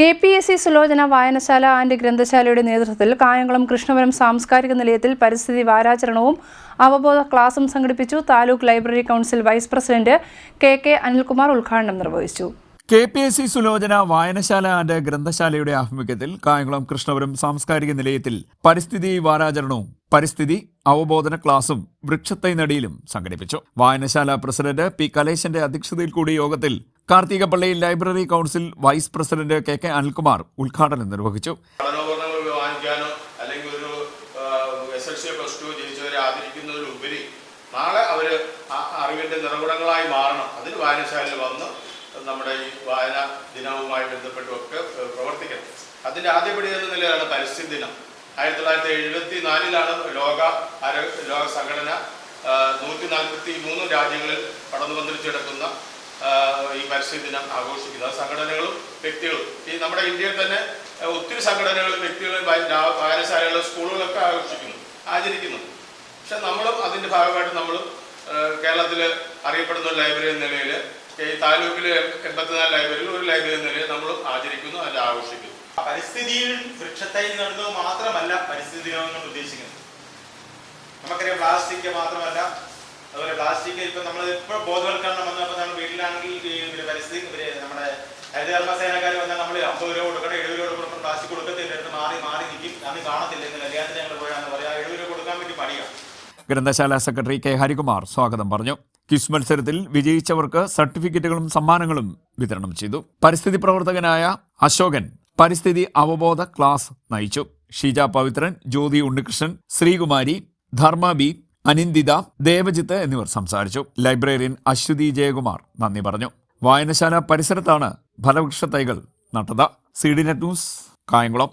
KPSC Sulochana വായനശാല and ഗ്രന്ഥശാലയുടെ നേതൃത്വത്തിൽ കായംകുളം കൃഷ്ണപുരം സാംസ്കാരിക നിലയത്തിൽ പരിസ്ഥിതി വാരാചരണവും അവബോധ ക്ലാസും സംഘടിപ്പിച്ചു. Taluk library council vice president KK Anilkumar ഉദ്ഘാടനം നിർവഹിച്ചു. KPSC സുലോചന വായനശാല ആൻഡ് ഗ്രന്ഥശാലയുടെ ആഭിമുഖ്യത്തിൽ കായംകുളം കൃഷ്ണപുരം സാംസ്കാരിക നിലയത്തിൽ പരിസ്ഥിതി വാരാചരണവും പരിസ്ഥിതി അവബോധന ക്ലാസും വൃക്ഷത്തൈ നടീലും സംഘടിപ്പിച്ചു. വായനശാല പ്രസിഡന്റ് P. കലേശന്റെ അധ്യക്ഷതയിൽ കൂടിയ യോഗത്തിൽ Karthikappally library council vice president KK Anilkumar ഉദ്ഘാടനം നിർവഹിച്ചു. നാളെ അവർ അറിവിൻ്റെ നിറകുടങ്ങളായി മാറണം. അതിന് വായനശാലയിൽ വന്ന് നമ്മുടെ ഈ വായന ദിനവുമായി ബന്ധപ്പെട്ടുമൊക്കെ പ്രവർത്തിക്കണം. അതിൻ്റെ ആദ്യപടി എന്ന നിലയിലാണ് പരിസ്ഥിതി ദിനം. 1974 ലോക സംഘടന 143 രാജ്യങ്ങളിൽ പടർന്നു പന്തലിച്ച് കിടക്കുന്ന ഈ പരിസ്ഥിതി ദിനം ആഘോഷിക്കുന്നത്. സംഘടനകളും വ്യക്തികളും ഈ നമ്മുടെ ഇന്ത്യയിൽ തന്നെ ഒത്തിരി സംഘടനകളും വ്യക്തികളും വായനശാലകളും സ്കൂളുകളൊക്കെ ആചരിക്കുന്നു. പക്ഷെ നമ്മളും അതിൻ്റെ ഭാഗമായിട്ട് നമ്മളും കേരളത്തിൽ അറിയപ്പെടുന്ന ഒരു ലൈബ്രറി എന്ന നിലയിൽ ഈ താലൂക്കിൽ 84 ലൈബ്രറിയിൽ ഒരു ലൈബ്രറി എന്ന നിലയിൽ നമ്മളും ആചരിക്കുന്നു, അതിൽ ആഘോഷിക്കുന്നു. പരിസ്ഥിതിയിൽ വൃക്ഷത്തൈ നടുന്നത് മാത്രമല്ല പരിസ്ഥിതി ദിനം കൊണ്ട് ഉദ്ദേശിക്കുന്നത്. നമുക്കറിയാം പ്ലാസ്റ്റിക് മാത്രമല്ല, അതുപോലെ പ്ലാസ്റ്റിക് ഇപ്പം നമ്മൾ ഇപ്പോൾ ബോധവൽക്കരണം വന്നപ്പോൾ നമ്മൾ വീട്ടിലാണെങ്കിൽ പരിസ്ഥിതി നമ്മുടെ ഹരിതകർമ്മസേനക്കാർ വന്നാൽ നമ്മൾ 50 രൂപ കൊടുക്കണം, 70 രൂപ കൊടുക്കണം, പ്ലാസ്റ്റിക് കൊടുക്കത്തില്ല, മാറി നിൽക്കും, അന്ന് കാണത്തില്ല. ഇന്ന് കല്യാണത്തിന് ഞങ്ങൾ പോയാന്ന് പറയാം, 70 രൂപ കൊടുക്കാൻ വേണ്ടി മടിയാണ്. ഗ്രന്ഥശാല സെക്രട്ടറി K. ഹരികുമാർ സ്വാഗതം പറഞ്ഞു. ക്വിസ് മത്സരത്തിൽ വിജയിച്ചവർക്ക് സർട്ടിഫിക്കറ്റുകളും സമ്മാനങ്ങളും വിതരണം ചെയ്തു. പരിസ്ഥിതി പ്രവർത്തകനായ അശോകൻ പരിസ്ഥിതി അവബോധ ക്ലാസ് നയിച്ചു. ഷീജ പവിത്രൻ, ജ്യോതി ഉണ്ണികൃഷ്ണൻ, ശ്രീകുമാരി, ധർമ്മ ബി, അനിന്ദിത, ദേവജിത്ത് എന്നിവർ സംസാരിച്ചു. ലൈബ്രറിയൻ അശ്വതി ജയകുമാർ നന്ദി പറഞ്ഞു. വായനശാല പരിസരത്താണ് ഫലവൃക്ഷ തൈകൾ നട്ടത്. CDNet news, Kayamkulam.